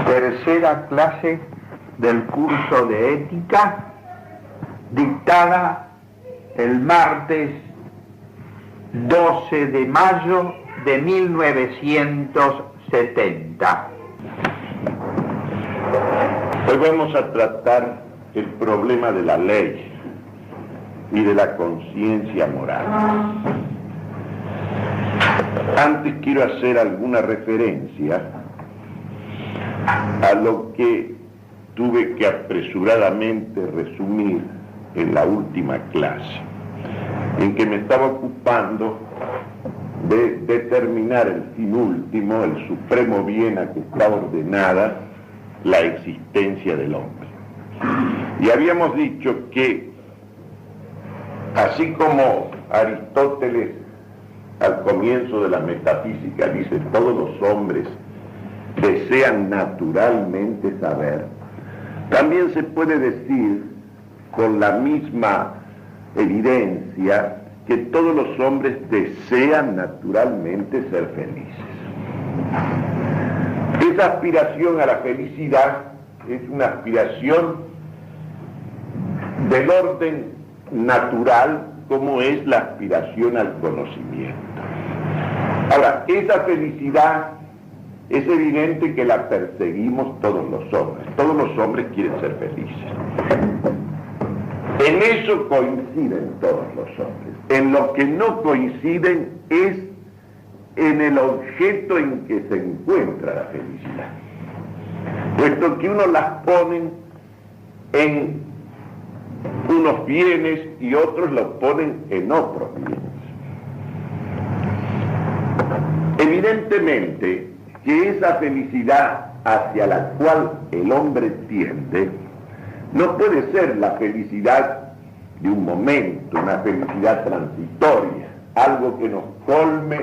Tercera clase del curso de ética, dictada el martes 12 de mayo de 1970. Hoy vamos a tratar el problema de la ley y de la conciencia moral. Antes quiero hacer alguna referencia a lo que tuve que apresuradamente resumir en la última clase, en que me estaba ocupando de determinar el fin último, el supremo bien a que está ordenada la existencia del hombre. Y habíamos dicho que, así como Aristóteles al comienzo de la metafísica dice todos los hombres desean naturalmente saber, también se puede decir con la misma evidencia que todos los hombres desean naturalmente ser felices. Esa aspiración a la felicidad es una aspiración del orden natural, como es la aspiración al conocimiento. Ahora, esa felicidad es evidente que la perseguimos todos los hombres. Todos los hombres quieren ser felices. En eso coinciden todos los hombres. En lo que no coinciden es en el objeto en que se encuentra la felicidad. Puesto que unos las ponen en unos bienes y otros los ponen en otros bienes. Evidentemente que esa felicidad hacia la cual el hombre tiende no puede ser la felicidad de un momento, una felicidad transitoria, algo que nos colme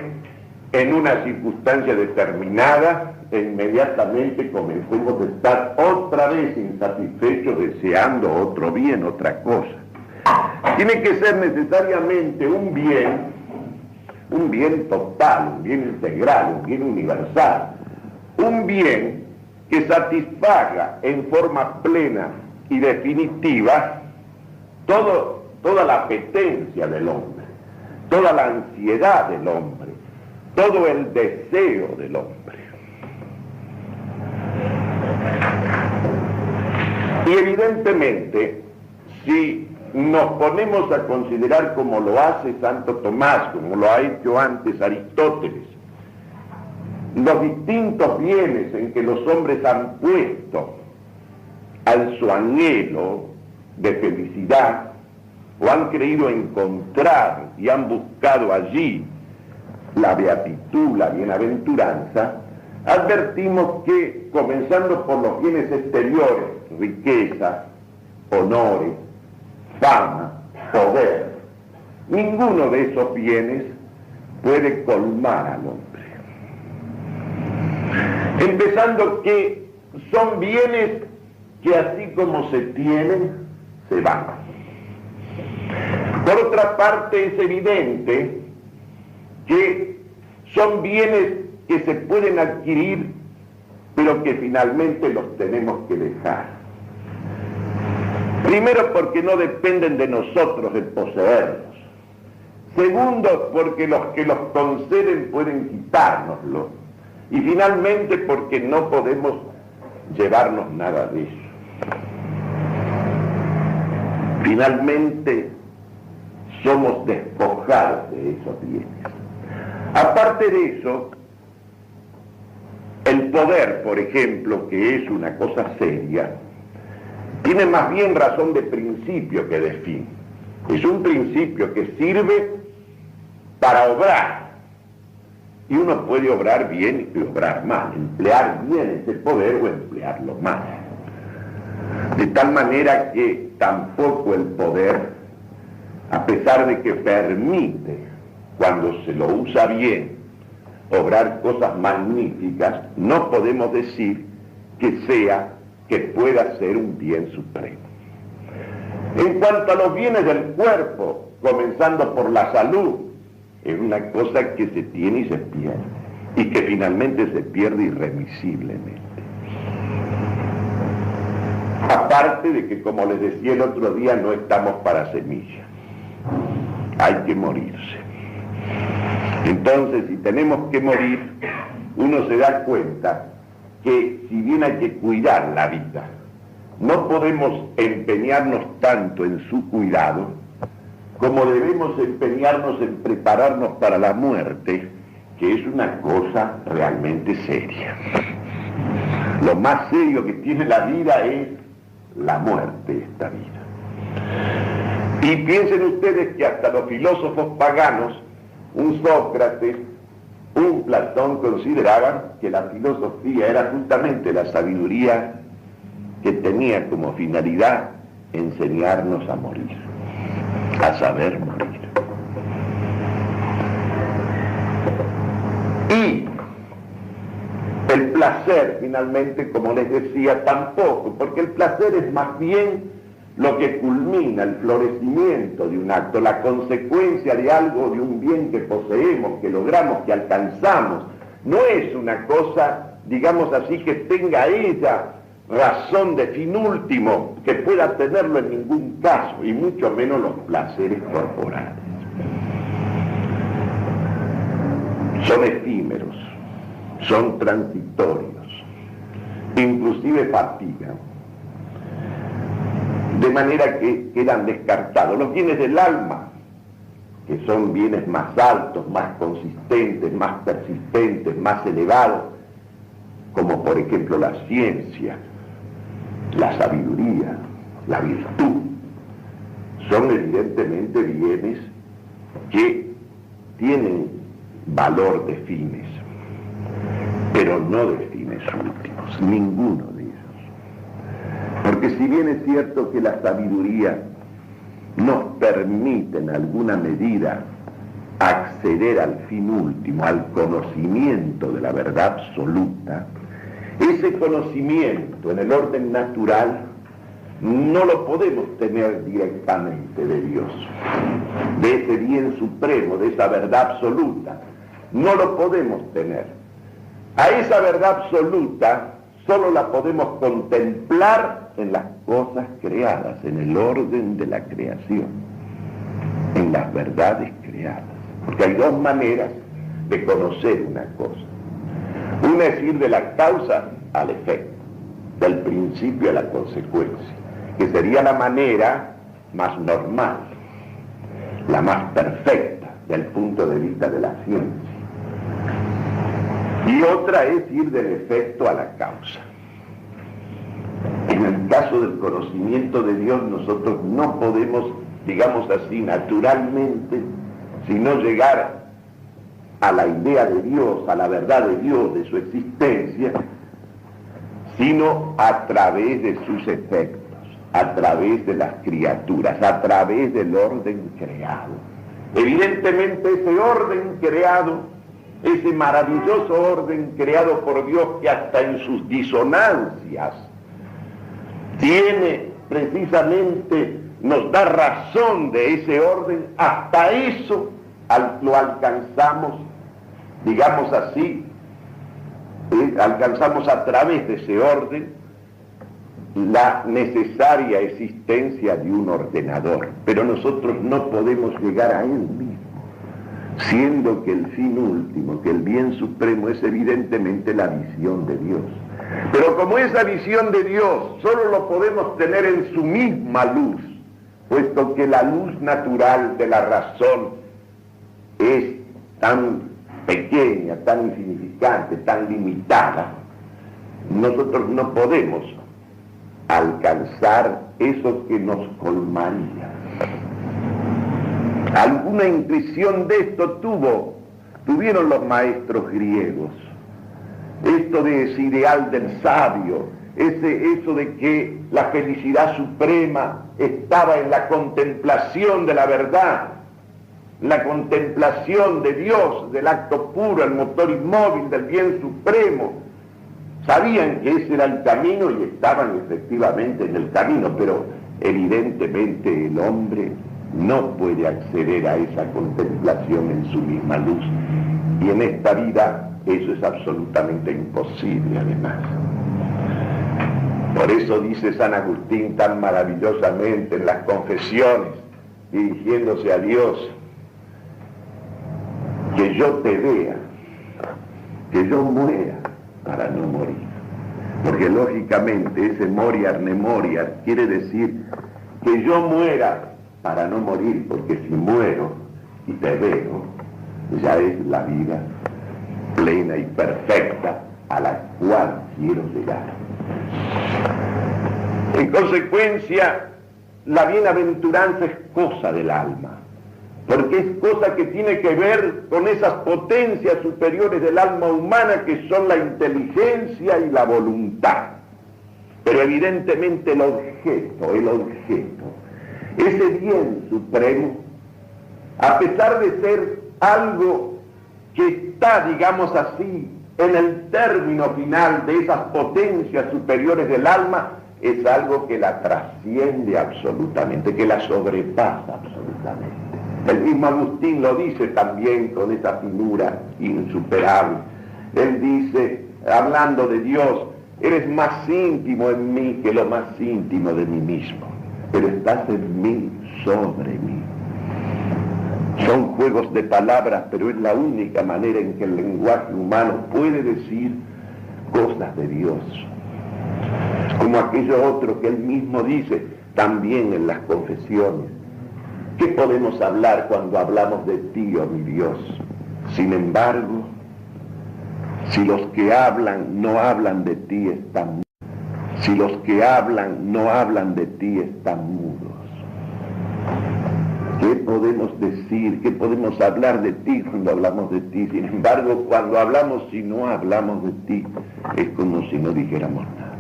en una circunstancia determinada e inmediatamente comencemos a estar otra vez insatisfechos deseando otro bien, otra cosa. Tiene que ser necesariamente un bien total, un bien integral, un bien universal, un bien que satisfaga en forma plena y definitiva toda la apetencia del hombre, toda la ansiedad del hombre, todo el deseo del hombre. Y evidentemente, si nos ponemos a considerar como lo hace Santo Tomás, como lo ha hecho antes Aristóteles, los distintos bienes en que los hombres han puesto al su anhelo de felicidad, o han creído encontrar y han buscado allí la beatitud, la bienaventuranza, advertimos que, comenzando por los bienes exteriores, riqueza, honores, fama, poder, ninguno de esos bienes puede colmar al hombre. Empezando que son bienes que así como se tienen, se van. Por otra parte, es evidente que son bienes que se pueden adquirir, pero que finalmente los tenemos que dejar. Primero, porque no dependen de nosotros el poseerlos. Segundo, porque los que los conceden pueden quitárnoslo. Y finalmente, porque no podemos llevarnos nada de eso. Finalmente, somos despojados de esos bienes. Aparte de eso, el poder, por ejemplo, que es una cosa seria, tiene más bien razón de principio que de fin. Es un principio que sirve para obrar. Y uno puede obrar bien y obrar mal, emplear bien ese poder o emplearlo mal. De tal manera que tampoco el poder, a pesar de que permite, cuando se lo usa bien, obrar cosas magníficas, no podemos decir que pueda ser un bien supremo. En cuanto a los bienes del cuerpo, comenzando por la salud, es una cosa que se tiene y se pierde, y que finalmente se pierde irremisiblemente. Aparte de que, como les decía el otro día, no estamos para semilla. Hay que morirse. Entonces, si tenemos que morir, uno se da cuenta que si bien hay que cuidar la vida, no podemos empeñarnos tanto en su cuidado como debemos empeñarnos en prepararnos para la muerte, que es una cosa realmente seria. Lo más serio que tiene la vida es la muerte de esta vida. Y piensen ustedes que hasta los filósofos paganos, un Sócrates, un Platón, consideraban que la filosofía era justamente la sabiduría que tenía como finalidad enseñarnos a morir, a saber morir. Y el placer, finalmente, como les decía, tampoco, porque el placer es más bien lo que culmina el florecimiento de un acto, la consecuencia de algo, de un bien que poseemos, que logramos, que alcanzamos. No es una cosa, digamos así, que tenga ella razón de fin último, que pueda tenerlo en ningún caso, y mucho menos los placeres corporales. Son efímeros, son transitorios, inclusive fatigan, de manera que quedan descartados. Los bienes del alma, que son bienes más altos, más consistentes, más persistentes, más elevados, como por ejemplo la ciencia, la sabiduría, la virtud, son evidentemente bienes que tienen valor de fines, pero no de fines últimos, ninguno de ellos. Porque si bien es cierto que la sabiduría nos permite en alguna medida acceder al fin último, al conocimiento de la verdad absoluta, ese conocimiento en el orden natural no lo podemos tener directamente de Dios, de ese bien supremo, de esa verdad absoluta. No lo podemos tener. A esa verdad absoluta solo la podemos contemplar en las cosas creadas, en el orden de la creación, en las verdades creadas. Porque hay dos maneras de conocer una cosa. Una es ir de la causa al efecto, del principio a la consecuencia, que sería la manera más normal, la más perfecta del punto de vista de la ciencia. Y otra es ir del efecto a la causa. En el caso del conocimiento de Dios, nosotros no podemos, digamos así, naturalmente, sino llegar a la idea de Dios, a la verdad de Dios, de su existencia, sino a través de sus efectos, a través de las criaturas, a través del orden creado. Evidentemente ese orden creado, ese maravilloso orden creado por Dios, que hasta en sus disonancias tiene precisamente, nos da razón de ese orden, hasta eso lo alcanzamos, digamos así, alcanzamos a través de ese orden la necesaria existencia de un ordenador, pero nosotros no podemos llegar a él mismo, siendo que el fin último, que el bien supremo es evidentemente la visión de Dios. Pero como esa visión de Dios solo lo podemos tener en su misma luz, puesto que la luz natural de la razón es tan pequeña, tan insignificante, tan limitada, nosotros no podemos alcanzar eso que nos colmaría. Alguna intuición de esto tuvieron los maestros griegos, esto de ese ideal del sabio, eso de que la felicidad suprema estaba en la contemplación de la verdad, la contemplación de Dios, del acto puro, el motor inmóvil del bien supremo. Sabían que ese era el camino y estaban efectivamente en el camino, pero evidentemente el hombre no puede acceder a esa contemplación en su misma luz. Y en esta vida eso es absolutamente imposible, además. Por eso dice San Agustín tan maravillosamente en las confesiones, dirigiéndose a Dios, que yo te vea, que yo muera para no morir. Porque lógicamente ese moriar ne moriar quiere decir que yo muera para no morir, porque si muero y te veo, ya es la vida plena y perfecta a la cual quiero llegar. En consecuencia, la bienaventuranza es cosa del alma, porque es cosa que tiene que ver con esas potencias superiores del alma humana que son la inteligencia y la voluntad. Pero evidentemente el objeto, ese bien supremo, a pesar de ser algo que está, digamos así, en el término final de esas potencias superiores del alma, es algo que la trasciende absolutamente, que la sobrepasa absolutamente. El mismo Agustín lo dice también con esa finura insuperable. Él dice, hablando de Dios, eres más íntimo en mí que lo más íntimo de mí mismo, pero estás en mí, sobre mí. Son juegos de palabras, pero es la única manera en que el lenguaje humano puede decir cosas de Dios. Como aquello otro que él mismo dice también en las confesiones. ¿Qué podemos hablar cuando hablamos de ti, oh mi Dios? Sin embargo, si los que hablan no hablan de ti, están mudos. Si los que hablan no hablan de ti, están mudos. ¿Qué podemos decir? ¿Qué podemos hablar de ti cuando hablamos de ti? Sin embargo, cuando hablamos y no hablamos de ti, es como si no dijéramos nada.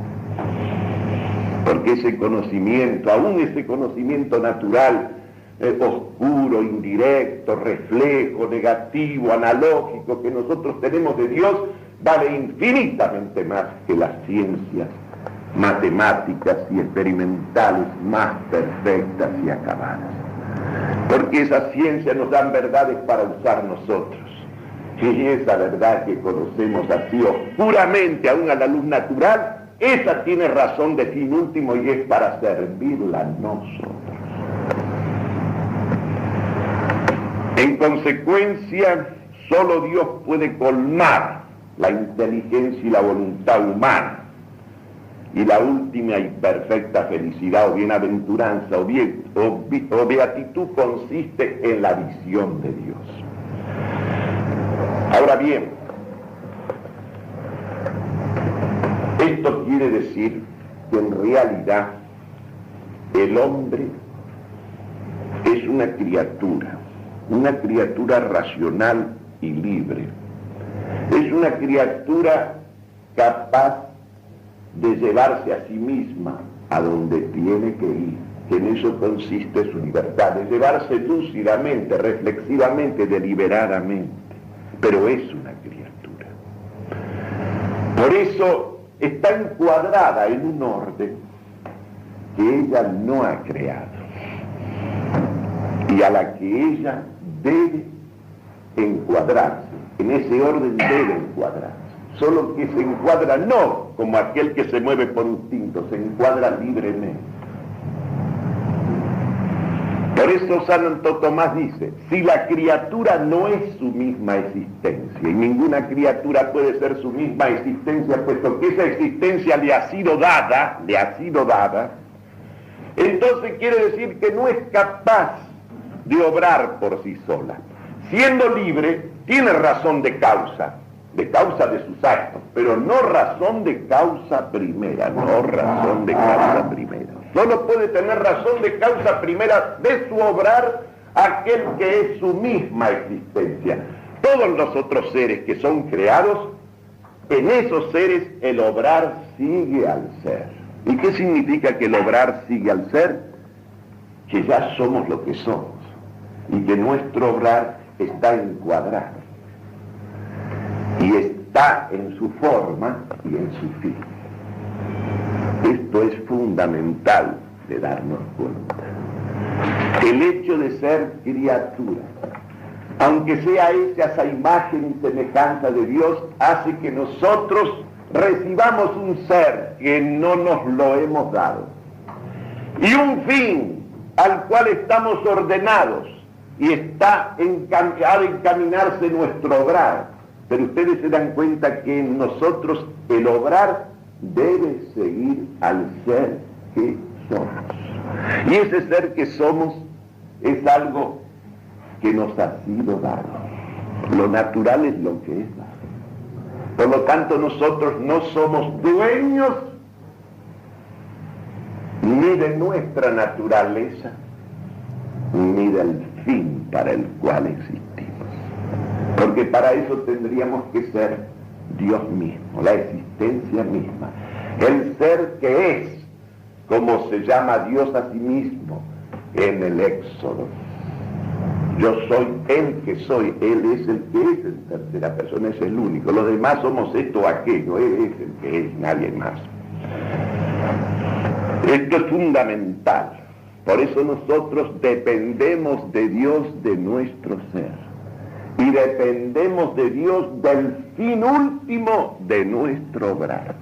Porque ese conocimiento, aún ese conocimiento natural, oscuro, indirecto, reflejo, negativo, analógico que nosotros tenemos de Dios, vale infinitamente más que las ciencias matemáticas y experimentales más perfectas y acabadas. Porque esas ciencias nos dan verdades para usar nosotros. Y esa verdad que conocemos así oscuramente, aún a la luz natural, esa tiene razón de fin último y es para servirla a nosotros. En consecuencia, solo Dios puede colmar la inteligencia y la voluntad humana. Y la última y perfecta felicidad o bienaventuranza o beatitud consiste en la visión de Dios. Ahora bien, esto quiere decir que en realidad el hombre es una criatura racional y libre. Es una criatura capaz de llevarse a sí misma a donde tiene que ir, que en eso consiste su libertad, de llevarse lúcidamente, reflexivamente, deliberadamente, pero es una criatura. Por eso está encuadrada en un orden que ella no ha creado y a la que ella debe encuadrarse, en ese orden debe encuadrarse. Solo que se encuadra no como aquel que se mueve por instinto, se encuadra libremente. Por eso Santo Tomás dice, si la criatura no es su misma existencia, y ninguna criatura puede ser su misma existencia, puesto que esa existencia le ha sido dada, entonces quiere decir que no es capaz de obrar por sí sola. Siendo libre, tiene razón de causa de sus actos, pero no razón de causa primera, Solo puede tener razón de causa primera de su obrar aquel que es su misma existencia. Todos los otros seres que son creados, en esos seres el obrar sigue al ser. ¿Y qué significa que el obrar sigue al ser? Que ya somos lo que somos y que nuestro obrar está encuadrado y está en su forma y en su fin. Esto es fundamental de darnos cuenta. El hecho de ser criatura, aunque sea esa imagen y semejanza de Dios, hace que nosotros recibamos un ser que no nos lo hemos dado y un fin al cual estamos ordenados y ha de encaminarse nuestro obrar. Pero ustedes se dan cuenta que en nosotros el obrar debe seguir al ser que somos. Y ese ser que somos es algo que nos ha sido dado. Lo natural es lo que es dado. Por lo tanto, nosotros no somos dueños ni de nuestra naturaleza, ni del fin para el cual existimos. Porque para eso tendríamos que ser Dios mismo, la existencia misma. El ser que es, como se llama Dios a sí mismo en el Éxodo. Yo soy el que soy, Él es el que es, en tercera persona es el único. Los demás somos esto o aquello, Él es el que es, nadie más. Esto es fundamental. Por eso nosotros dependemos de Dios de nuestro ser. Y dependemos de Dios del fin último de nuestro obrar.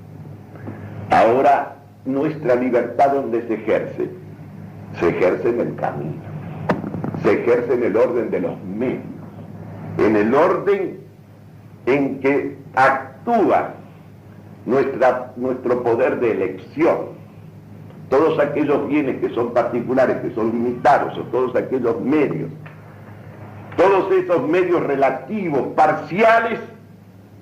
Ahora, nuestra libertad, ¿dónde se ejerce? Se ejerce en el camino. Se ejerce en el orden de los medios. En el orden en que actúa nuestro poder de elección. Todos aquellos bienes que son particulares, que son limitados, o todos aquellos medios, todos esos medios relativos, parciales,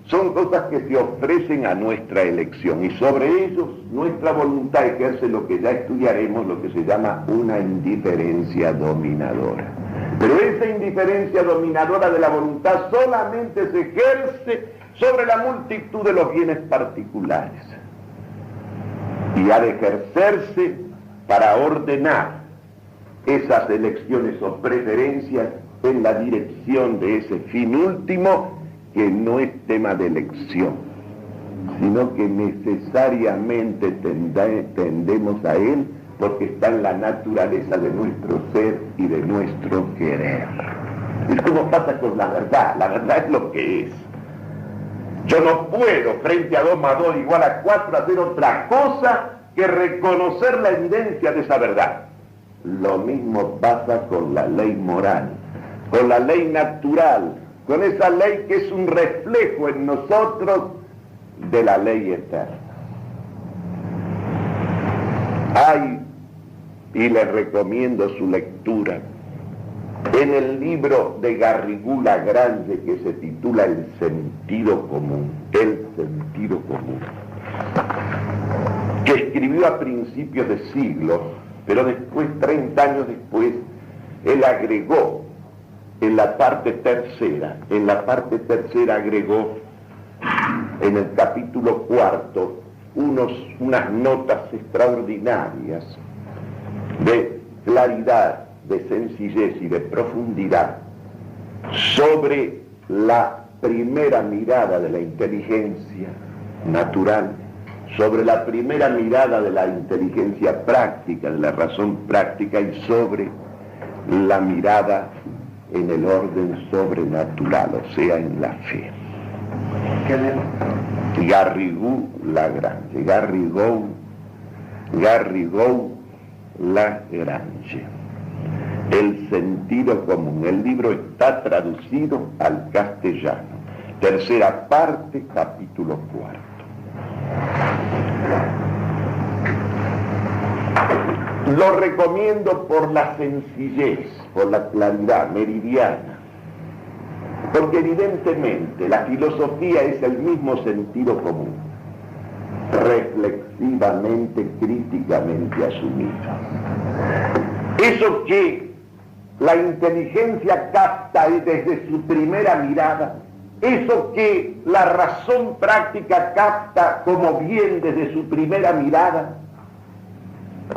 son cosas que se ofrecen a nuestra elección. Y sobre ellos nuestra voluntad ejerce lo que ya estudiaremos, lo que se llama una indiferencia dominadora. Pero esa indiferencia dominadora de la voluntad solamente se ejerce sobre la multitud de los bienes particulares. Y ha de ejercerse para ordenar esas elecciones o preferencias en la dirección de ese fin último, que no es tema de elección, sino que necesariamente tendemos a él porque está en la naturaleza de nuestro ser y de nuestro querer. Es como pasa con la verdad es lo que es. Yo no puedo, frente a 2 más 2 igual a 4, hacer otra cosa que reconocer la evidencia de esa verdad. Lo mismo pasa con la ley moral, con la ley natural, con esa ley que es un reflejo en nosotros de la ley eterna. Y les recomiendo su lectura, en el libro de Garrigou Lagrange que se titula El sentido común, que escribió a principios de siglo, pero después, 30 años después, él agregó en la parte tercera agregó en el capítulo 4 unas notas extraordinarias de claridad, de sencillez y de profundidad sobre la primera mirada de la inteligencia natural, sobre la primera mirada de la inteligencia práctica, de la razón práctica, y sobre la mirada en el orden sobrenatural, o sea, en la fe. Garrigou Lagrange, Garrigou Lagrange. El sentido común. El libro está traducido al castellano. Tercera parte, capítulo 4. Lo recomiendo por la sencillez, por la claridad meridiana, porque evidentemente la filosofía es el mismo sentido común, reflexivamente, críticamente asumido. Eso que la inteligencia capta desde su primera mirada, eso que la razón práctica capta como bien desde su primera mirada,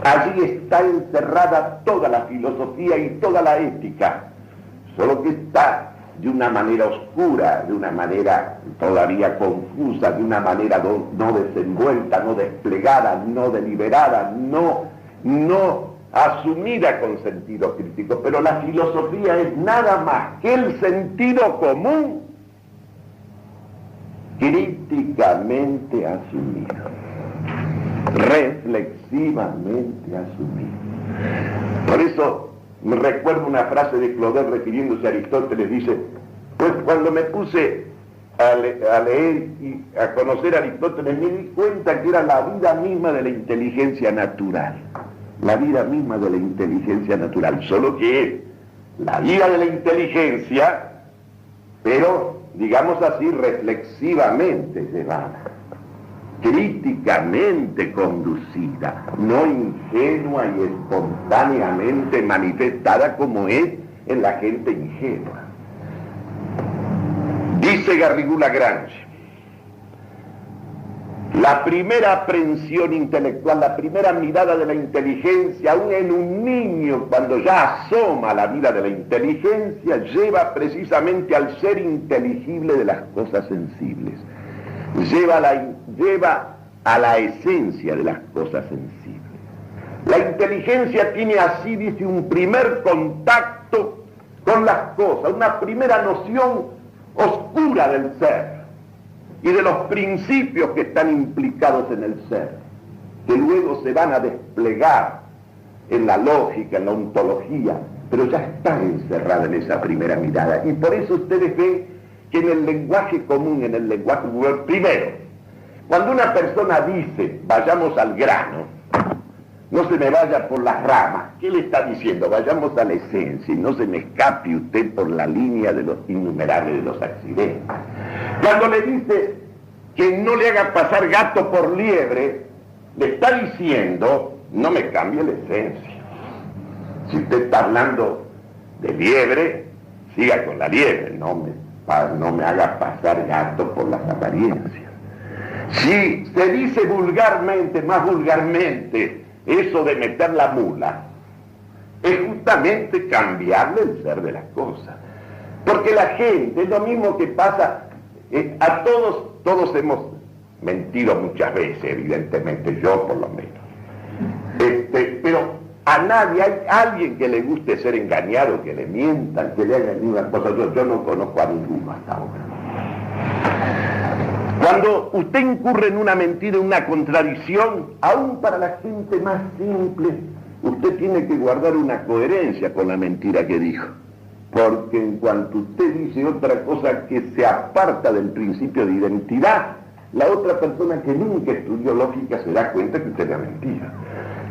allí está encerrada toda la filosofía y toda la ética, solo que está de una manera oscura, de una manera todavía confusa, de una manera no desenvuelta, no desplegada, no deliberada, no asumida con sentido crítico. Pero la filosofía es nada más que el sentido común críticamente asumido, reflexivamente asumido. Por eso me recuerdo una frase de Claudel refiriéndose a Aristóteles, dice, pues cuando me puse a leer y a conocer a Aristóteles me di cuenta que era la vida misma de la inteligencia natural, la vida misma de la inteligencia natural, solo que es la vida de la inteligencia, pero digamos así, reflexivamente llevada, críticamente conducida, no ingenua y espontáneamente manifestada como es en la gente ingenua. Dice Garrigou-Lagrange, la primera aprehensión intelectual, la primera mirada de la inteligencia, aún en un niño, cuando ya asoma la vida de la inteligencia, lleva precisamente al ser inteligible de las cosas sensibles. Lleva a la esencia de las cosas sensibles. La inteligencia tiene así, dice, un primer contacto con las cosas, una primera noción oscura del ser y de los principios que están implicados en el ser, que luego se van a desplegar en la lógica, en la ontología, pero ya están encerradas en esa primera mirada. Y por eso ustedes ven que en el lenguaje común, en el lenguaje vulgar, primero, cuando una persona dice, vayamos al grano, no se me vaya por las ramas, ¿qué le está diciendo? Vayamos a la esencia y no se me escape usted por la línea de los innumerables de los accidentes. Cuando le dice que no le haga pasar gato por liebre, le está diciendo, no me cambie la esencia. Si usted está hablando de liebre, siga con la liebre, no me haga pasar gato por las apariencias. Si se dice vulgarmente, más vulgarmente, eso de meter la mula, es justamente cambiarle el ser de las cosas. Porque la gente, es lo mismo que pasa, a todos hemos mentido muchas veces, evidentemente, yo por lo menos. Pero a nadie, hay alguien que le guste ser engañado, que le mientan, que le hagan ninguna cosa. Yo no conozco a ninguno hasta ahora. Cuando usted incurre en una mentira, en una contradicción, aún para la gente más simple, usted tiene que guardar una coherencia con la mentira que dijo. Porque en cuanto usted dice otra cosa que se aparta del principio de identidad, la otra persona que nunca estudió lógica se da cuenta que usted es mentira.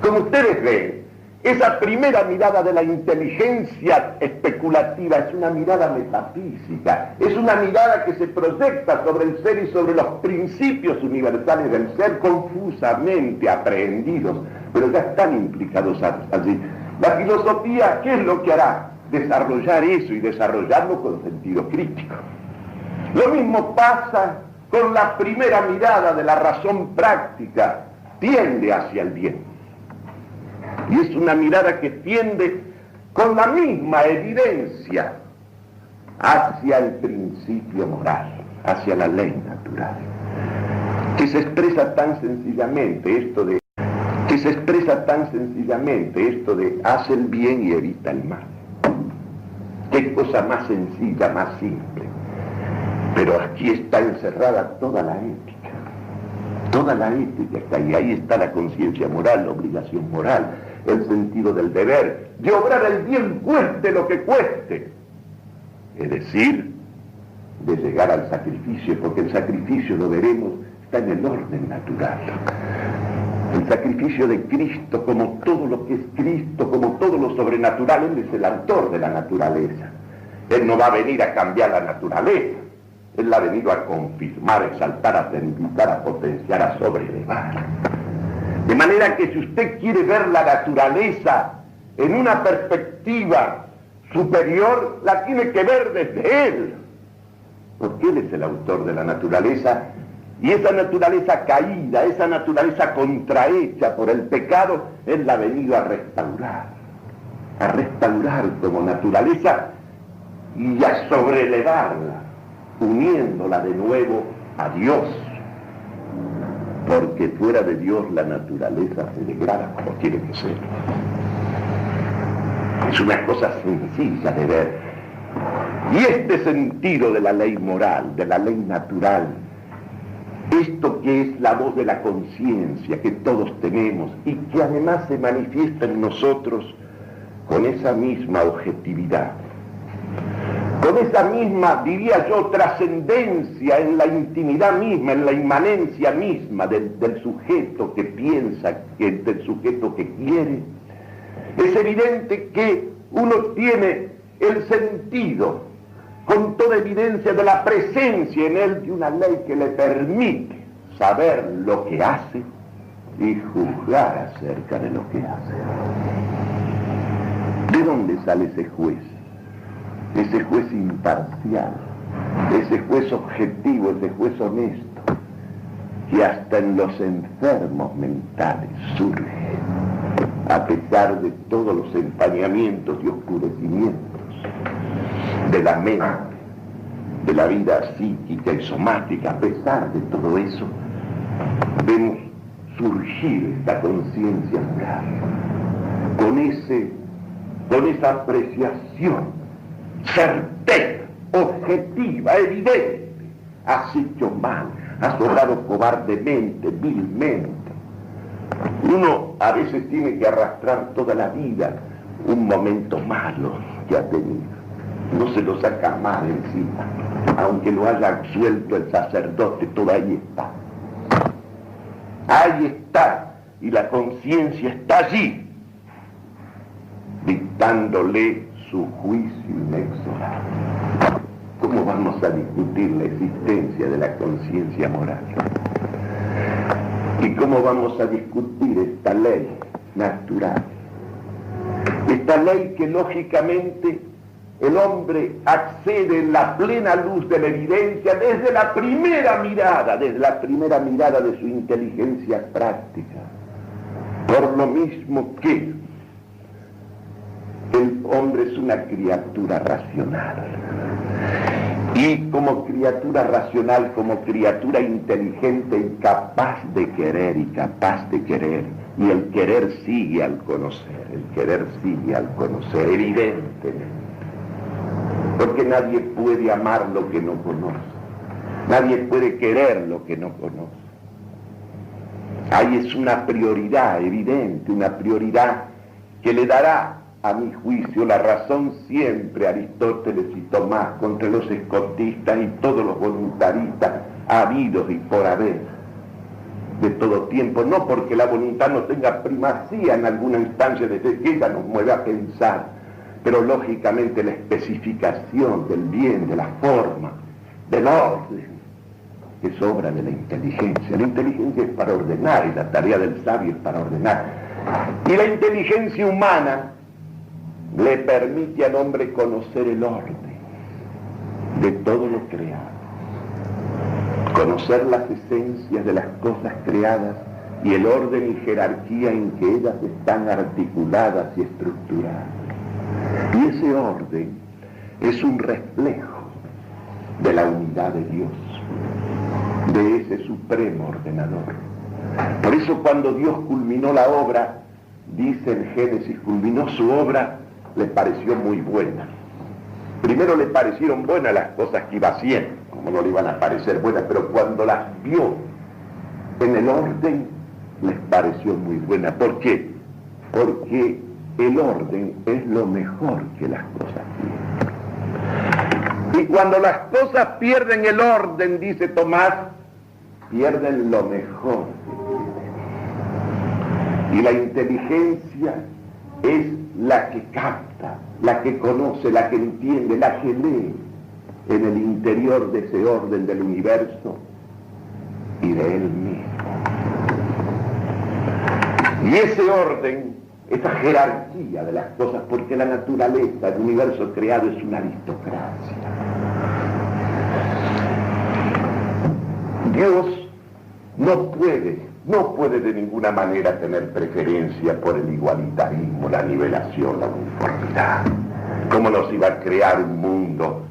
Como ustedes ven, esa primera mirada de la inteligencia especulativa es una mirada metafísica, es una mirada que se proyecta sobre el ser y sobre los principios universales del ser confusamente aprehendidos, pero ya están implicados allí. La filosofía, ¿qué es lo que hará? Desarrollar eso y desarrollarlo con sentido crítico. Lo mismo pasa con la primera mirada de la razón práctica, tiende hacia el bien. Y es una mirada que tiende con la misma evidencia hacia el principio moral, hacia la ley natural, que se expresa tan sencillamente esto de haz el bien y evita el mal. Qué cosa más sencilla, más simple. Pero aquí está encerrada toda la ética. Toda la ética está ahí. Ahí está la conciencia moral, la obligación moral, el sentido del deber, de obrar el bien cueste lo que cueste. Es decir, de llegar al sacrificio, porque el sacrificio, lo veremos, está en el orden natural. El sacrificio de Cristo, como todo lo que es Cristo, como todo lo sobrenatural, Él es el autor de la naturaleza. Él no va a venir a cambiar la naturaleza. Él ha venido a confirmar, a exaltar, a invitar, a potenciar, a sobrelevar. De manera que si usted quiere ver la naturaleza en una perspectiva superior, la tiene que ver desde Él. Porque Él es el autor de la naturaleza. Y esa naturaleza caída, esa naturaleza contrahecha por el pecado, Él la ha venido a restaurar como naturaleza y a sobrelevarla, uniéndola de nuevo a Dios. Porque fuera de Dios la naturaleza se degrada como tiene que ser. Es una cosa sencilla de ver. Y este sentido de la ley moral, de la ley natural, esto que es la voz de la conciencia que todos tenemos y que además se manifiesta en nosotros con esa misma objetividad, con esa misma, diría yo, trascendencia en la intimidad misma, en la inmanencia misma del sujeto que piensa, del sujeto que quiere. Es evidente que uno tiene el sentido, con toda evidencia, de la presencia en él de una ley que le permite saber lo que hace y juzgar acerca de lo que hace. ¿De dónde sale ese juez? Ese juez imparcial, ese juez objetivo, ese juez honesto, que hasta en los enfermos mentales surge, a pesar de todos los empañamientos y oscurecimientos de la mente, de la vida psíquica y somática. A pesar de todo eso, vemos surgir esta conciencia moral, con esa apreciación certera, objetiva, evidente. Has hecho mal, has obrado cobardemente, vilmente. Uno a veces tiene que arrastrar toda la vida un momento malo que ha tenido. No se lo saca mal encima, aunque lo haya absuelto el sacerdote, todo ahí está. Ahí está, y la conciencia está allí, dictándole su juicio inexorable. ¿Cómo vamos a discutir la existencia de la conciencia moral? ¿Y cómo vamos a discutir esta ley natural? Esta ley que lógicamente el hombre accede en la plena luz de la evidencia desde la primera mirada de su inteligencia práctica. Por lo mismo que el hombre es una criatura racional. Y como criatura racional, como criatura inteligente y capaz de querer, y el querer sigue al conocer, evidentemente. Porque nadie puede amar lo que no conoce, nadie puede querer lo que no conoce. Ahí es una prioridad evidente, una prioridad que le dará, a mi juicio, la razón siempre a Aristóteles y Tomás contra los escotistas y todos los voluntaristas habidos y por haber de todo tiempo. No porque la voluntad no tenga primacía en alguna instancia desde que ella nos mueve a pensar, pero lógicamente la especificación del bien, de la forma, del orden, es obra de la inteligencia. La inteligencia es para ordenar y la tarea del sabio es para ordenar. Y la inteligencia humana le permite al hombre conocer el orden de todo lo creado, conocer las esencias de las cosas creadas y el orden y jerarquía en que ellas están articuladas y estructuradas. Y ese orden es un reflejo de la unidad de Dios, de ese supremo ordenador. Por eso cuando Dios culminó la obra, dice en Génesis, culminó su obra, le pareció muy buena. Primero le parecieron buenas las cosas que iba haciendo, como no le iban a parecer buenas, pero cuando las vio en el orden, les pareció muy buena. ¿Por qué? Porque el orden es lo mejor que las cosas tienen. Y cuando las cosas pierden el orden, dice Tomás, pierden lo mejor que tienen. Y la inteligencia es la que capta, la que conoce, la que entiende, la que lee en el interior de ese orden del universo y de él mismo. Y ese orden, esa jerarquía de las cosas, porque la naturaleza, el universo creado es una aristocracia. Dios no puede de ninguna manera tener preferencia por el igualitarismo, la nivelación, la uniformidad. ¿Cómo nos iba a crear un mundo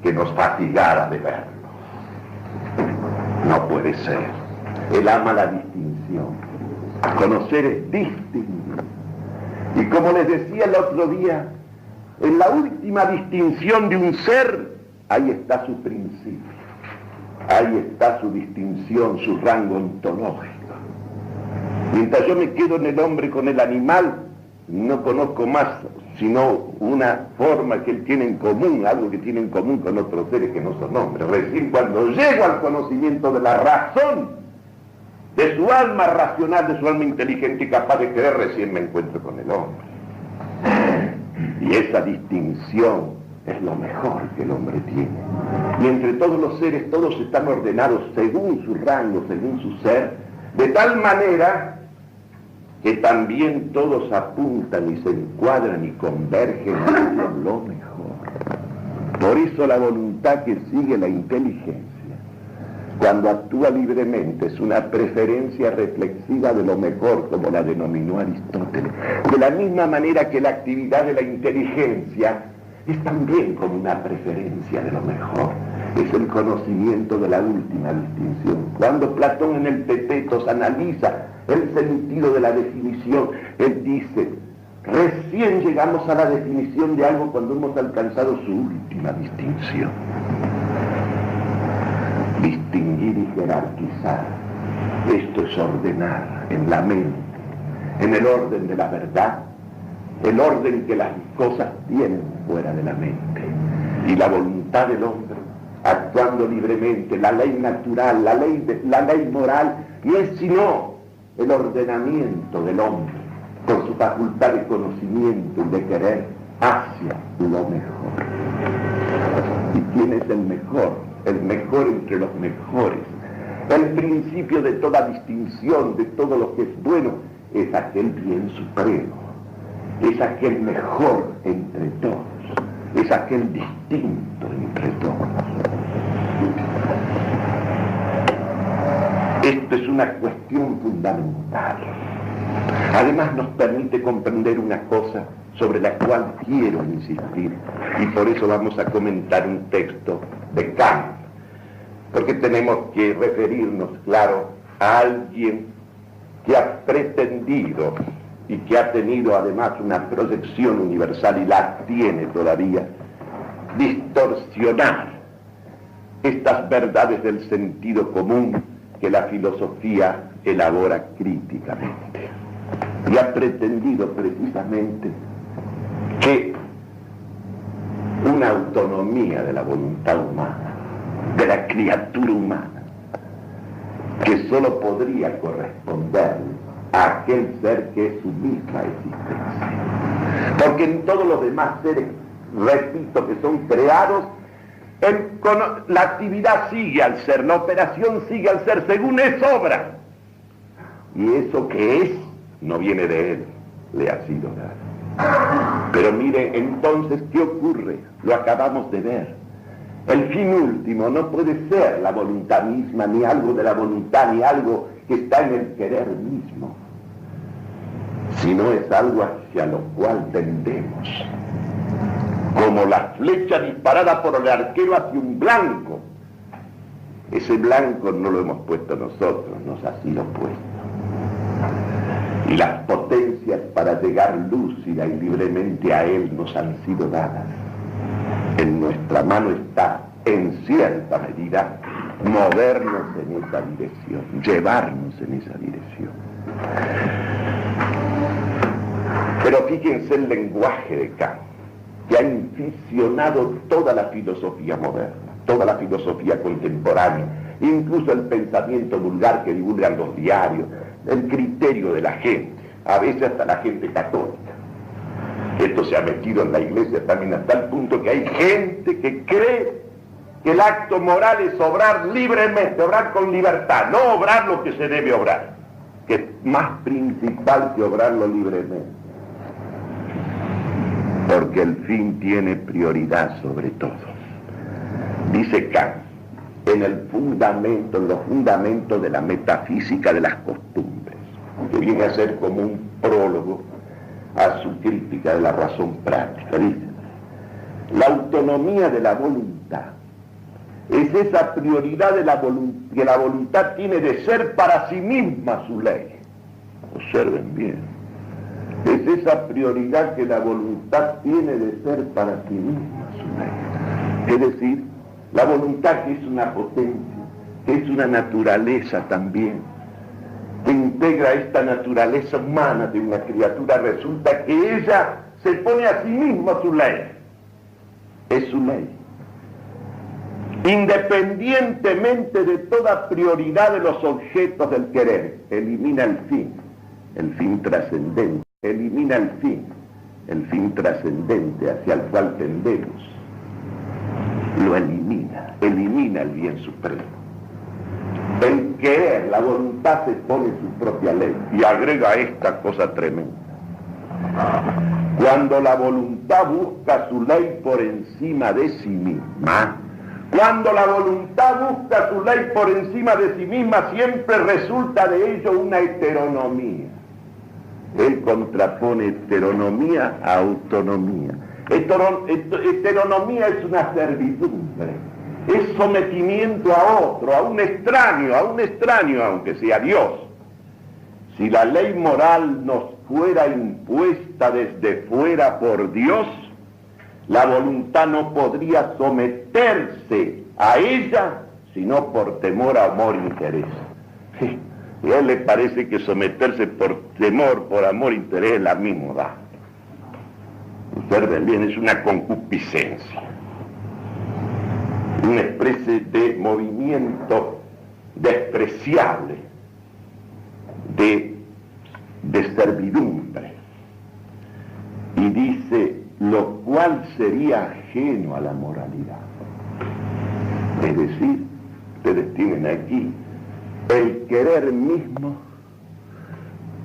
que nos fatigara de verlo? No puede ser. Él ama la distinción. Conocer es distinguir. Y como les decía el otro día, en la última distinción de un ser, ahí está su principio. ahí está su distinción, su rango ontológico. Mientras yo me quedo en el hombre con el animal, no conozco más sino una forma que él tiene en común, algo que tiene en común con otros seres que no son hombres. Recién cuando llego al conocimiento de la razón, de su alma racional, de su alma inteligente y capaz de creer, recién me encuentro con el hombre. Y esa distinción es lo mejor que el hombre tiene. Y entre todos los seres, todos están ordenados según su rango, según su ser, de tal manera que también todos apuntan y se encuadran y convergen hacia lo mejor. Por eso la voluntad que sigue la inteligencia, cuando actúa libremente, es una preferencia reflexiva de lo mejor, como la denominó Aristóteles. De la misma manera que la actividad de la inteligencia es también como una preferencia de lo mejor. Es el conocimiento de la última distinción. Cuando Platón en el Tetetos analiza el sentido de la definición, él dice, recién llegamos a la definición de algo cuando hemos alcanzado su última distinción. Distinguir y jerarquizar, esto es ordenar en la mente, en el orden de la verdad, el orden que las cosas tienen fuera de la mente, y la voluntad del hombre actuando libremente, la ley natural, la ley moral, no es sino el ordenamiento del hombre con su facultad de conocimiento y de querer hacia lo mejor. ¿Y quién es el mejor? El mejor entre los mejores. El principio de toda distinción, de todo lo que es bueno, es aquel bien supremo, es aquel mejor entre todos, es aquel distinto entre todos. Esto es una cuestión fundamental. Además nos permite comprender una cosa sobre la cual quiero insistir, y por eso vamos a comentar un texto de Kant, porque tenemos que referirnos, claro, a alguien que ha pretendido y que ha tenido además una proyección universal y la tiene todavía, distorsionar estas verdades del sentido común que la filosofía elabora críticamente. Y ha pretendido precisamente que una autonomía de la voluntad humana, de la criatura humana, que solo podría corresponder a aquel ser que es su misma existencia. Porque en todos los demás seres, repito, que son creados, la actividad sigue al ser, la operación sigue al ser, según es obra. Y eso que es, no viene de él, le ha sido dado. Pero mire, entonces, ¿qué ocurre? Lo acabamos de ver. El fin último no puede ser la voluntad misma, ni algo de la voluntad, ni algo que está en el querer mismo, sino es algo hacia lo cual tendemos. Como la flecha disparada por el arquero hacia un blanco. Ese blanco no lo hemos puesto nosotros, nos ha sido puesto. Y las potencias para llegar lúcida y libremente a él nos han sido dadas. En nuestra mano está, en cierta medida, movernos en esa dirección, llevarnos en esa dirección. Pero fíjense el lenguaje de Kant, que ha inficionado toda la filosofía moderna, toda la filosofía contemporánea, incluso el pensamiento vulgar que divulgan los diarios, el criterio de la gente, a veces hasta la gente católica. Esto se ha metido en la iglesia también hasta el punto que hay gente que cree que el acto moral es obrar libremente, obrar con libertad, no obrar lo que se debe obrar, que es más principal que obrarlo libremente. Porque el fin tiene prioridad sobre todo. Dice Kant, en los fundamentos de la metafísica de las costumbres, que viene a ser como un prólogo a su crítica de la razón práctica. Dice, la autonomía de la voluntad es esa prioridad de que la voluntad tiene de ser para sí misma su ley. Observen bien. Es esa prioridad que la voluntad tiene de ser para sí misma su ley. Es decir, la voluntad, que es una potencia, es una naturaleza también, que integra esta naturaleza humana de una criatura. Resulta que ella se pone a sí misma su ley, es su ley, independientemente de toda prioridad de los objetos del querer. Elimina el fin trascendente, elimina el fin trascendente hacia el cual tendemos, lo elimina el bien supremo. El querer, la voluntad se pone su propia ley y agrega esta cosa tremenda. Cuando la voluntad busca su ley por encima de sí misma, cuando la voluntad busca su ley por encima de sí misma, siempre resulta de ello una heteronomía. Él contrapone heteronomía a autonomía. Heteronomía es una servidumbre, es sometimiento a otro, a un extraño, aunque sea Dios. Si la ley moral nos fuera impuesta desde fuera por Dios, la voluntad no podría someterse a ella sino por temor, amor, interés. Y a él le parece que someterse por temor, por amor, interés es la misma. Observen bien, es una concupiscencia, una especie de movimiento despreciable, de servidumbre. Y dice, lo cual sería ajeno a la moralidad. Es decir, ustedes tienen aquí el querer mismo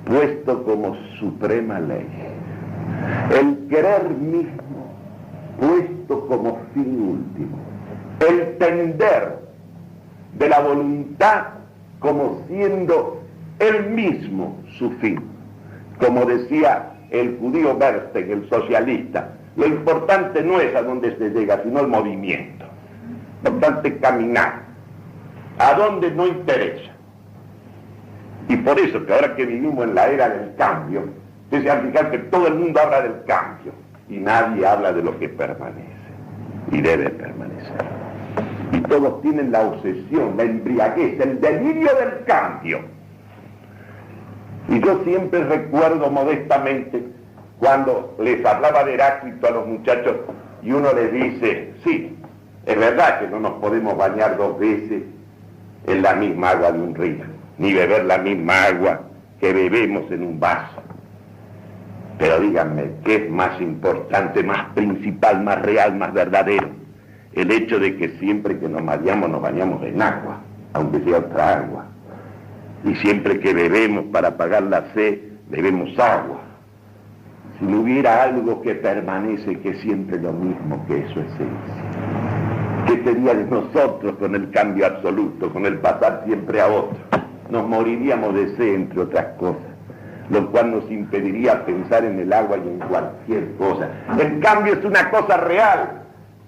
puesto como suprema ley, el querer mismo puesto como fin último, el tender de la voluntad como siendo el mismo su fin. Como decía el judío Bernstein, el socialista, lo importante no es a dónde se llega, sino el movimiento. Lo importante es caminar, a dónde no interesa. Y por eso que ahora que vivimos en la era del cambio, ustedes se van a fijar que todo el mundo habla del cambio y nadie habla de lo que permanece y debe permanecer. Y todos tienen la obsesión, la embriaguez, el delirio del cambio. Y yo siempre recuerdo modestamente cuando les hablaba de Heráclito a los muchachos y uno les dice, sí, es verdad que no nos podemos bañar 2 veces en la misma agua de un río, ni beber la misma agua que bebemos en un vaso. Pero díganme, ¿qué es más importante, más principal, más real, más verdadero? El hecho de que siempre que nos bañamos en agua, aunque sea otra agua. Y siempre que bebemos para apagar la sed, bebemos agua. Si no hubiera algo que permanece, que es siempre lo mismo que su esencia, ¿qué sería de nosotros con el cambio absoluto, con el pasar siempre a otro? Nos moriríamos de sed, entre otras cosas, lo cual nos impediría pensar en el agua y en cualquier cosa. El cambio es una cosa real,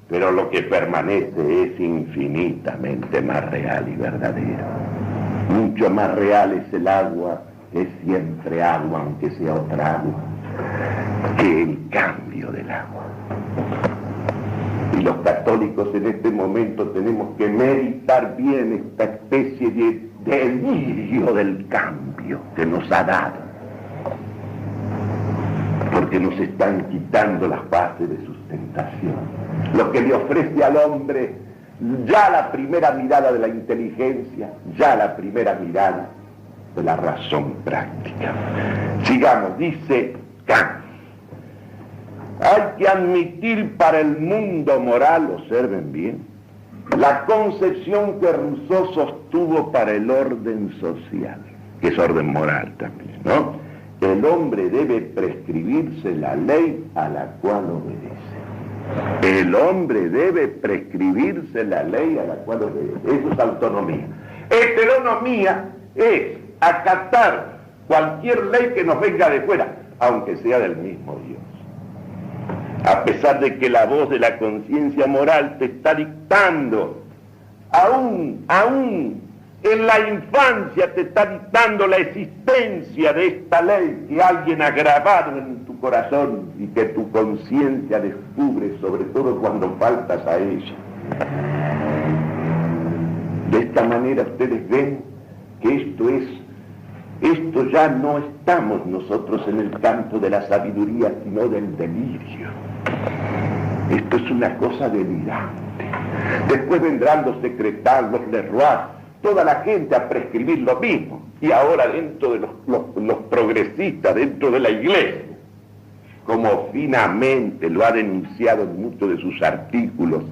pero lo que permanece es infinitamente más real y verdadero. Mucho más real es el agua, que es siempre agua, aunque sea otra agua, que el cambio del agua. Y los católicos en este momento tenemos que meditar bien esta especie de delirio del cambio que nos ha dado, porque nos están quitando las bases de sustentación. Lo que le ofrece al hombre ya la primera mirada de la inteligencia, ya la primera mirada de la razón práctica. Sigamos, dice Kant, hay que admitir para el mundo moral, observen bien, la concepción que Rousseau sostuvo para el orden social, que es orden moral también, ¿no? El hombre debe prescribirse la ley a la cual obedece. El hombre debe prescribirse la ley a la cual obedece. Eso es autonomía. Heteronomía es acatar cualquier ley que nos venga de fuera, aunque sea del mismo Dios. A pesar de que la voz de la conciencia moral te está dictando, aún en la infancia te está dictando la existencia de esta ley que alguien ha grabado en tu corazón y que tu conciencia descubre, sobre todo cuando faltas a ella. De esta manera ustedes ven que esto ya no estamos nosotros en el campo de la sabiduría, sino del delirio. Esto es una cosa delirante. Después vendrán los secretarios, los Leroy, toda la gente a prescribir lo mismo. Y ahora dentro de los progresistas, dentro de la iglesia, como finamente lo ha denunciado en muchos de sus artículos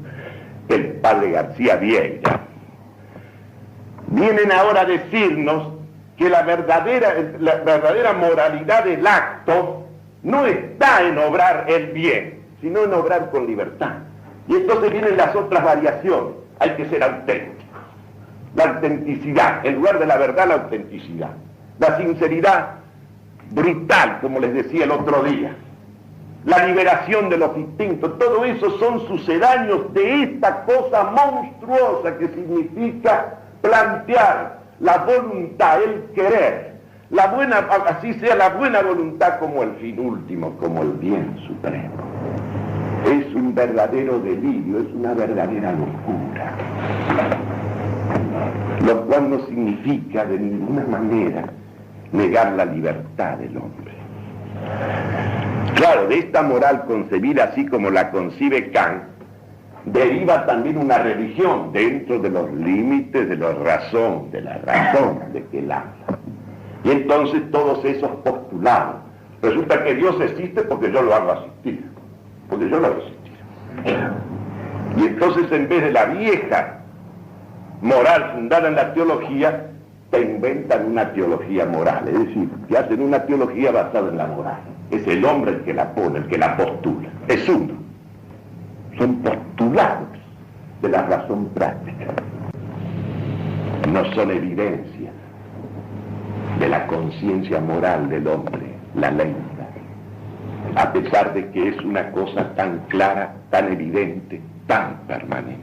el padre García Vieira, vienen ahora a decirnos que la verdadera moralidad del acto no está en obrar el bien, sino en obrar con libertad. Y entonces vienen las otras variaciones. Hay que ser auténtico. La autenticidad, en lugar de la verdad, la autenticidad. La sinceridad brutal, como les decía el otro día. La liberación de los instintos, todo eso son sucedáneos de esta cosa monstruosa que significa plantear la voluntad, el querer, la buena, así sea la buena voluntad como el fin último, como el bien supremo. Es un verdadero delirio, es una verdadera locura, lo cual no significa de ninguna manera negar la libertad del hombre. Claro, de esta moral concebida así como la concibe Kant, deriva también una religión dentro de los límites de la razón de que él habla. Y entonces todos esos postulados, resulta que Dios existe porque yo lo hago asistir, porque yo lo hago existir. Y entonces en vez de la vieja moral fundada en la teología, te inventan una teología moral, es decir, que hacen una teología basada en la moral. Es el hombre el que la pone, el que la postula, es uno. Son postulados de la razón práctica, no son evidencias de la conciencia moral del hombre, la ley moral, a pesar de que es una cosa tan clara, tan evidente, tan permanente.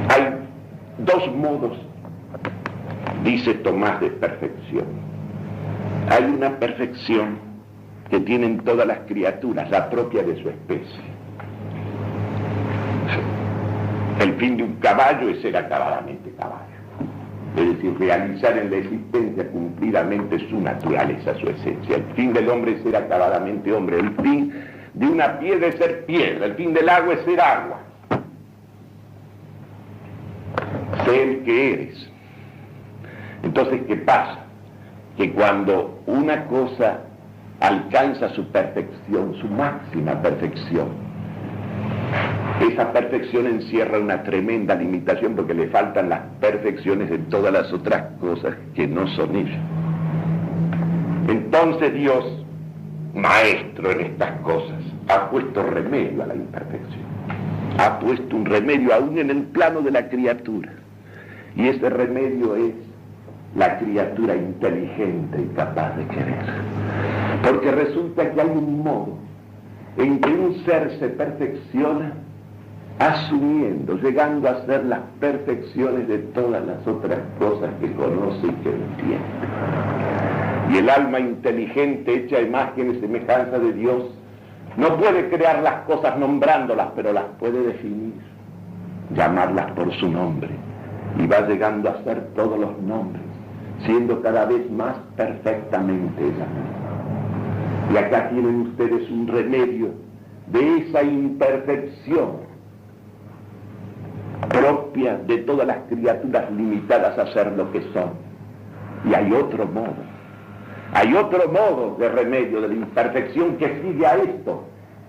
Hay dos modos, dice Tomás, de perfección. Hay una perfección que tienen todas las criaturas, la propia de su especie. El fin de un caballo es ser acabadamente caballo, es decir, realizar en la existencia cumplidamente su naturaleza, su esencia. El fin del hombre es ser acabadamente hombre, el fin de una piedra es ser piedra, el fin del agua es ser agua. Sé el que eres. Entonces, ¿qué pasa? Que cuando una cosa alcanza su perfección, su máxima perfección, esa perfección encierra una tremenda limitación porque le faltan las perfecciones de todas las otras cosas que no son ella. Entonces Dios, maestro en estas cosas, ha puesto remedio a la imperfección, ha puesto un remedio aún en el plano de la criatura, y ese remedio es la criatura inteligente y capaz de querer. Porque resulta que hay un modo en que un ser se perfecciona asumiendo, llegando a ser las perfecciones de todas las otras cosas que conoce y que entiende. Y el alma inteligente, hecha a imagen y semejanza de Dios, no puede crear las cosas nombrándolas, pero las puede definir, llamarlas por su nombre, y va llegando a ser todos los nombres, siendo cada vez más perfectamente ella misma. Y acá tienen ustedes un remedio de esa imperfección propia de todas las criaturas limitadas a ser lo que son. Y hay otro modo de remedio de la imperfección que sigue a esto,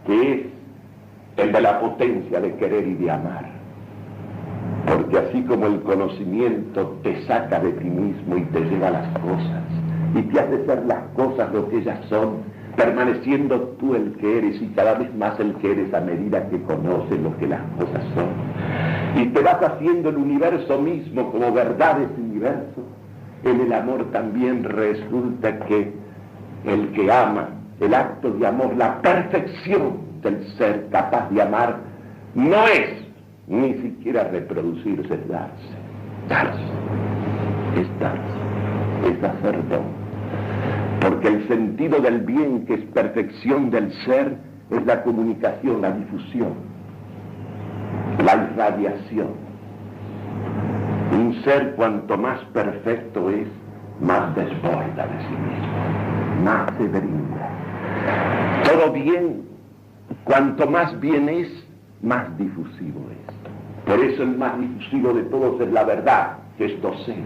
que es el de la potencia de querer y de amar. Porque así como el conocimiento te saca de ti mismo y te lleva a las cosas, y te hace ser las cosas lo que ellas son, permaneciendo tú el que eres y cada vez más el que eres a medida que conoces lo que las cosas son, y te vas haciendo el universo mismo como verdad de ese universo, en el amor también resulta que el que ama, el acto de amor, la perfección del ser capaz de amar, no es ni siquiera reproducirse, es darse, es hacer don. Porque el sentido del bien, que es perfección del ser, es la comunicación, la difusión. la irradiación. Un ser cuanto más perfecto es, más desborda de sí mismo, más se brinda. Todo bien, cuanto más bien es, más difusivo es. Por eso el más difusivo de todos es la verdad, que es docente.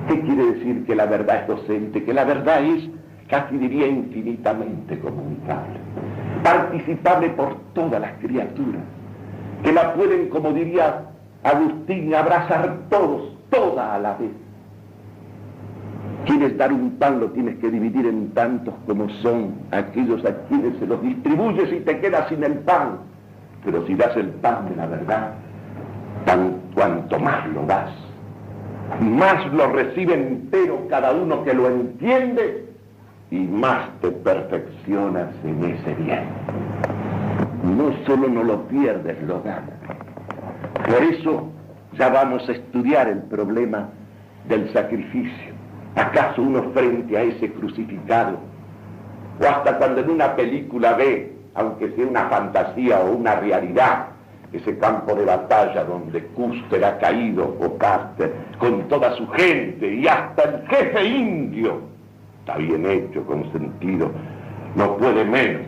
¿Qué quiere decir que la verdad es docente? Que la verdad es, casi diría, infinitamente comunicable, participable por todas las criaturas, que la pueden, como diría Agustín, abrazar todos, toda a la vez. Quieres dar un pan, lo tienes que dividir en tantos como son aquellos a quienes se los distribuyes y te quedas sin el pan. Pero si das el pan de la verdad, cuanto más lo das, más lo recibe entero cada uno que lo entiende y más te perfeccionas en ese bien. No solo no lo pierdes, lo ganas. Por eso ya vamos a estudiar el problema del sacrificio. ¿Acaso uno frente a ese crucificado, o hasta cuando en una película ve, aunque sea una fantasía o una realidad, ese campo de batalla donde Custer ha caído, o Custer, con toda su gente, y hasta el jefe indio, está bien hecho, con sentido, no puede menos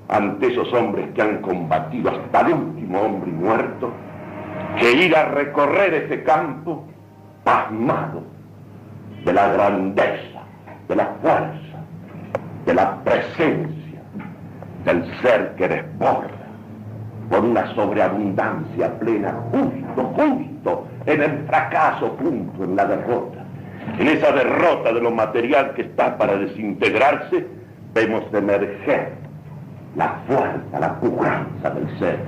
ante esos hombres que han combatido hasta el último hombre muerto, que ir a recorrer ese campo pasmado de la grandeza, de la fuerza, de la presencia del ser que desborda por una sobreabundancia plena, justo en el fracaso, punto, en la derrota. En esa derrota de lo material que está para desintegrarse, vemos emerger la fuerza, la pujanza del ser,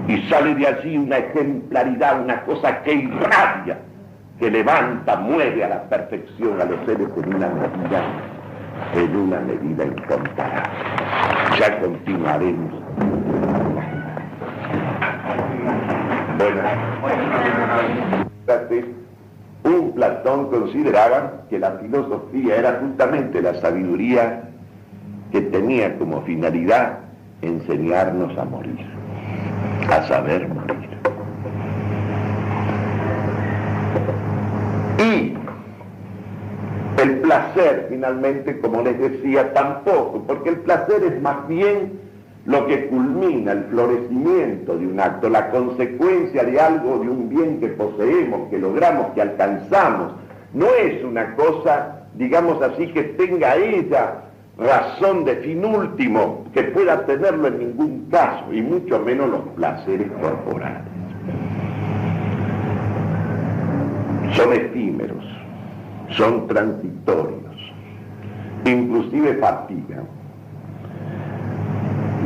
y sale de allí una ejemplaridad, una cosa que irradia, que levanta, mueve a la perfección a los seres en una medida incomparable. Ya continuaremos. Un Platón consideraba que la filosofía era justamente la sabiduría que tenía como finalidad enseñarnos a morir, a saber morir. Y el placer, finalmente, como les decía, tampoco, porque el placer es más bien lo que culmina el florecimiento de un acto, la consecuencia de algo, de un bien que poseemos, que logramos, que alcanzamos. No es una cosa, digamos así, que tenga ella razón de fin último, que pueda tenerlo en ningún caso, y mucho menos los placeres corporales. Son efímeros, son transitorios, inclusive fatigan,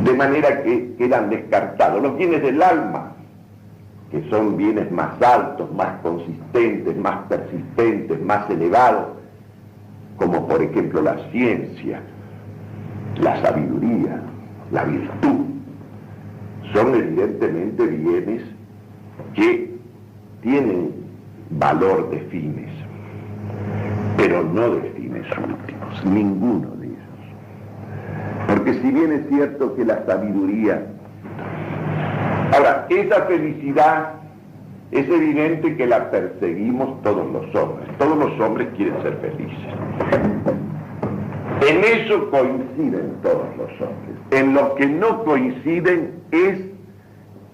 de manera que quedan descartados. Los bienes del alma, que son bienes más altos, más consistentes, más persistentes, más elevados, como por ejemplo la ciencia, la sabiduría, la virtud, son evidentemente bienes que tienen valor de fines, pero no de fines últimos, ninguno de ellos. Porque si bien es cierto que la sabiduría... Ahora, esa felicidad es evidente que la perseguimos todos los hombres quieren ser felices. En eso coinciden todos los hombres. En lo que no coinciden es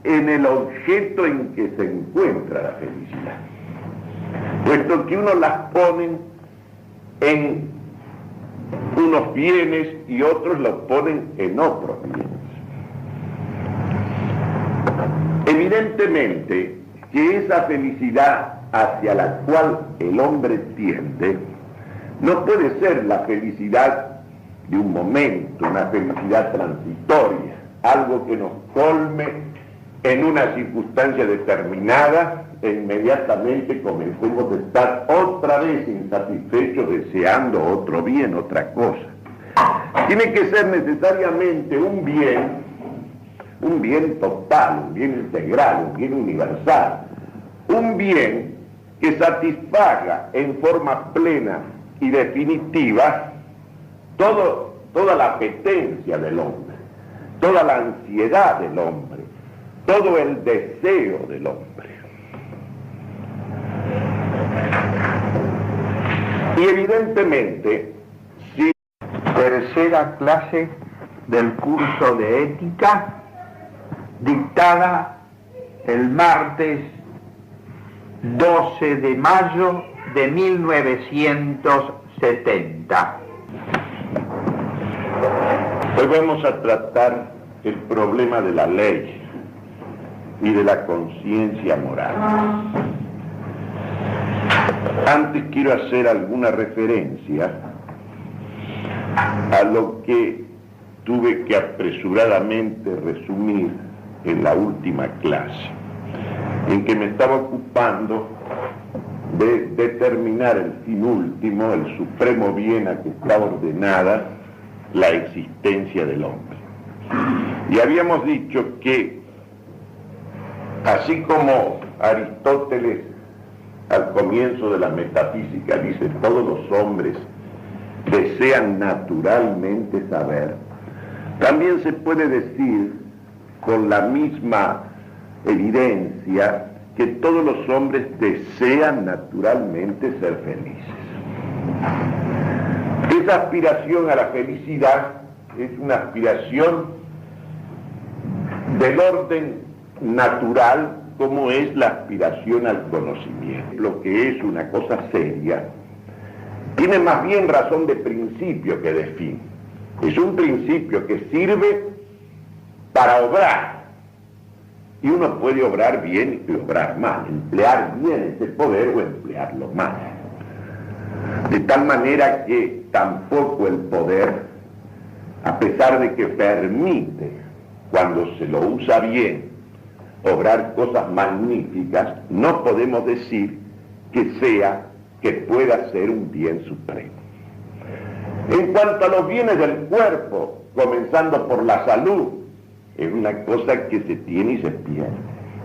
en el objeto en que se encuentra la felicidad, puesto que unos las ponen en unos bienes y otros los ponen en otros bienes. Evidentemente que esa felicidad hacia la cual el hombre tiende no puede ser la felicidad de un momento, una felicidad transitoria, algo que nos colme en una circunstancia determinada e inmediatamente comencemos a estar otra vez insatisfechos deseando otro bien, otra cosa. Tiene que ser necesariamente un bien total, un bien integral, un bien universal, un bien que satisfaga en forma plena y definitiva toda la apetencia del hombre, toda la ansiedad del hombre, todo el deseo del hombre. Y evidentemente, si Tercera clase del curso de ética, dictada el martes 12 de mayo de 1970. hoy vamos a tratar el problema de la ley y de la conciencia moral. Antes quiero hacer alguna referencia a lo que tuve que apresuradamente resumir en la última clase, en que me estaba ocupando de determinar el fin último, el supremo bien a que está ordenada la existencia del hombre. Y habíamos dicho que, así como Aristóteles al comienzo de la metafísica dice todos los hombres desean naturalmente saber, también se puede decir con la misma evidencia que todos los hombres desean naturalmente ser felices. Esa aspiración a la felicidad es una aspiración del orden natural, como es la aspiración al conocimiento. Lo que es una cosa seria tiene más bien razón de principio que de fin. Es un principio que sirve para obrar, y uno puede obrar bien y obrar mal, emplear bien ese poder o emplearlo mal, de tal manera que tampoco el poder, a pesar de que permite, cuando se lo usa bien, obrar cosas magníficas, no podemos decir que pueda ser un bien supremo. En cuanto a los bienes del cuerpo, comenzando por la salud, es una cosa que se tiene y se pierde,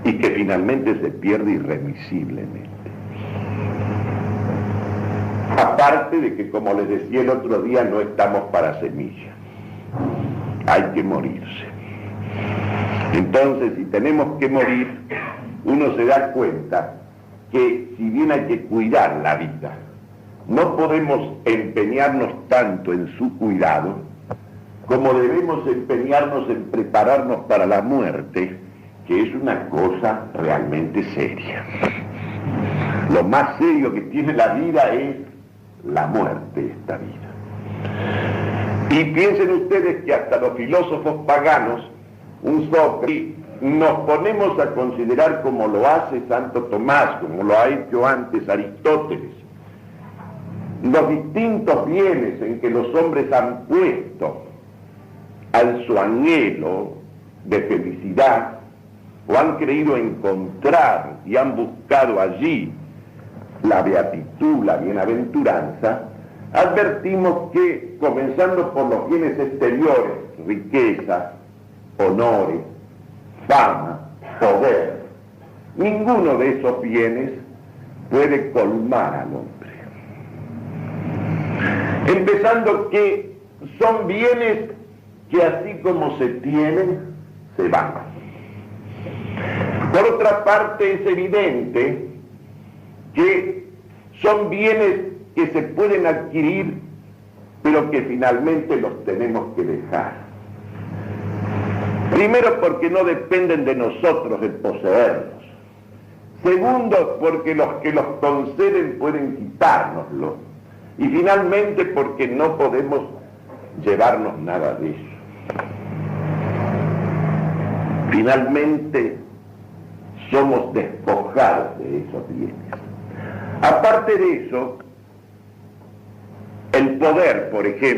y que finalmente se pierde irremisiblemente. Aparte de que, como les decía el otro día, no estamos para semillas, hay que morirse. Entonces, si tenemos que morir, uno se da cuenta que si bien hay que cuidar la vida, no podemos empeñarnos tanto en su cuidado como debemos empeñarnos en prepararnos para la muerte, que es una cosa realmente seria. Lo más serio que tiene la vida es la muerte de esta vida. Y piensen ustedes que hasta los filósofos paganos, un Sócrates, nos ponemos a considerar, como lo hace Santo Tomás, como lo ha hecho antes Aristóteles, los distintos bienes en que los hombres han puesto al su anhelo de felicidad, o han creído encontrar y han buscado allí la beatitud, la bienaventuranza, advertimos que, comenzando por los bienes exteriores, riqueza, honores, fama, poder, ninguno de esos bienes puede colmar al hombre. Empezando que son bienes que así como se tienen, se van. Por otra parte, es evidente que son bienes que se pueden adquirir, pero que finalmente los tenemos que dejar. Primero, porque no dependen de nosotros el poseerlos. Segundo, porque los que los conceden pueden quitárnoslo. Y finalmente, porque no podemos llevarnos nada de eso. Finalmente, somos despojados de esos bienes. Aparte de eso, el poder, por ejemplo,